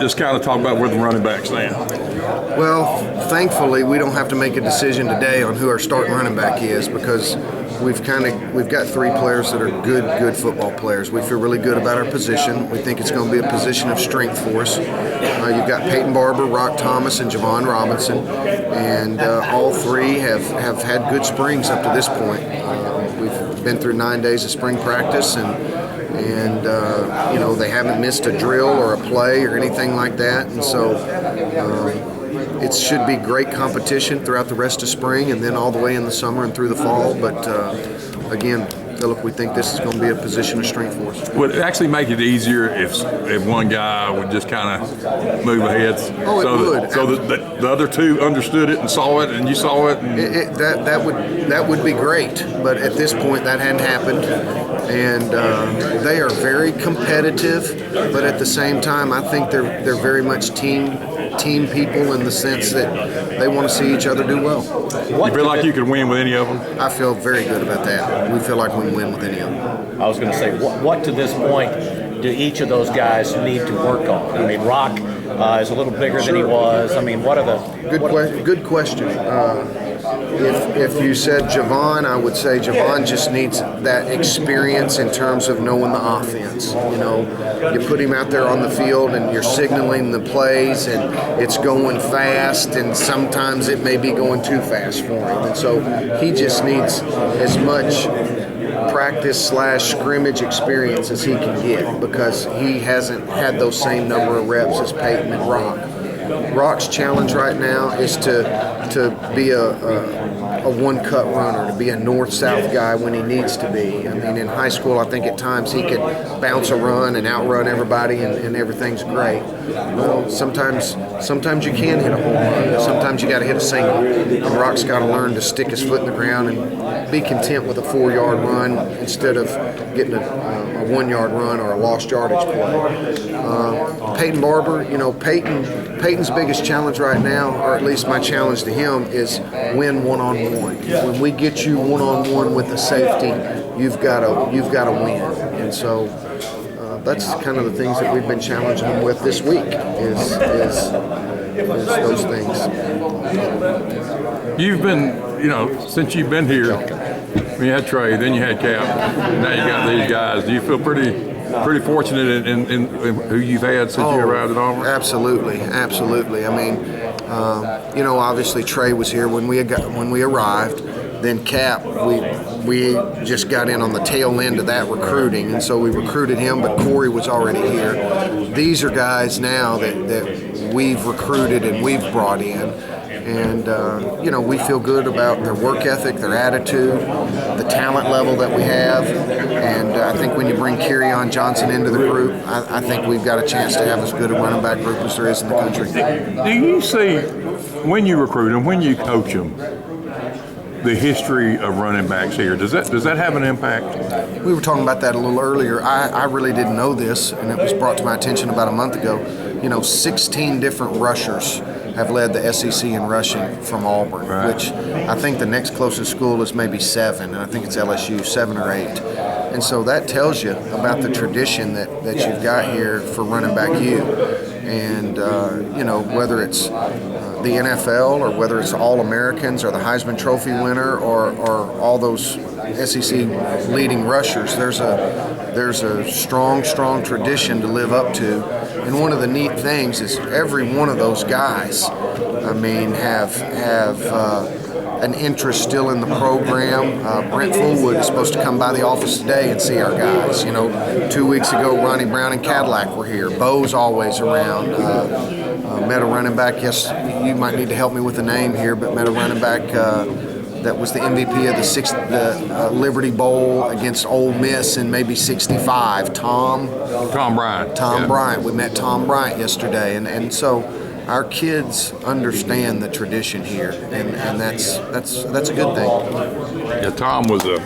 just kind of talk about where the running backs stand. Well, thankfully, we don't have to make a decision today on who our starting running back is because we've got three players that are good football players. We feel really good about our position. We think it's going to be a position of strength for us. You've got Peyton Barber, Rock Thomas, and Javon Robinson, and all three have had good springs up to this point. We've been through 9 days of spring practice, and they haven't missed a drill or a play or anything like that, and so it should be great competition throughout the rest of spring and then all the way in the summer and through the fall. But again, Philip, we think this is going to be a position of strength for us. Would it actually make it easier if one guy would just kind of move ahead? Oh, it would. So the other two understood it and saw it, and you saw it. And that would be great, but at this point that hadn't happened, and they are very competitive. But at the same time, I think they're very much team people in the sense that they want to see each other do well. You feel like you could win with any of them? I feel very good about that. We feel like we can win with any of them. I was going to say, what to this point do each of those guys need to work on? I mean, Rock is a little bigger than he was. I mean, what are the... Good question. If you said Javon, I would say Javon just needs that experience in terms of knowing the offense. You put him out there on the field and you're signaling the plays and it's going fast, and sometimes it may be going too fast for him. And so he just needs as much practice/scrimmage experience as he can get because he hasn't had those same number of reps as Peyton and Rock. Rock's challenge right now is to be a one-cut runner, to be a north-south guy when he needs to be. I mean, in high school, I think at times he could bounce a run and outrun everybody, and everything's great. Well, sometimes you can hit a home run. Sometimes you got to hit a single. And Rock's got to learn to stick his foot in the ground and be content with a 4-yard run instead of getting a 1-yard run or a lost yardage play. Peyton Barber, Peyton's biggest challenge right now, or at least my challenge to him, is win one-on-one. When we get you one-on-one with a safety, you've got to win. And so that's kind of the things that we've been challenging him with this week is those things. You've been, since you've been here, when you had Trey, then you had Cap, now you got these guys. Do you feel pretty fortunate in who you've had since you arrived at Auburn? Absolutely. I mean, obviously Trey was here when we arrived. Then Cap, we just got in on the tail end of that recruiting, and so we recruited him, but Corey was already here. These are guys now that we've recruited and we've brought in. And, we feel good about their work ethic, their attitude, the talent level that we have. And I think when you bring Kerryon Johnson into the group, I think we've got a chance to have as good a running back group as there is in the country. Do you see, when you recruit them, when you coach them, the history of running backs here, does that have an impact? We were talking about that a little earlier. I really didn't know this, and it was brought to my attention about a month ago. 16 different rushers have led the SEC in rushing from Auburn, right, which I think the next closest school is maybe 7, and I think it's LSU, 7 or 8. And so that tells you about the tradition that you've got here for running back U. And, whether it's the NFL or whether it's All-Americans or the Heisman Trophy winner or all those SEC leading rushers, there's a strong tradition to live up to. And one of the neat things is every one of those guys, have an interest still in the program. Brent Fullwood is supposed to come by the office today and see our guys. 2 weeks ago, Ronnie Brown and Cadillac were here. Bo's always around. Met a running back, yes, you might need to help me with the name here, but met a running back that was the MVP of the Liberty Bowl against Ole Miss in maybe '65. Tom Bryant. Tom Bryant. We met Tom Bryant yesterday, and so our kids understand the tradition here, and that's a good thing. Yeah, Tom was a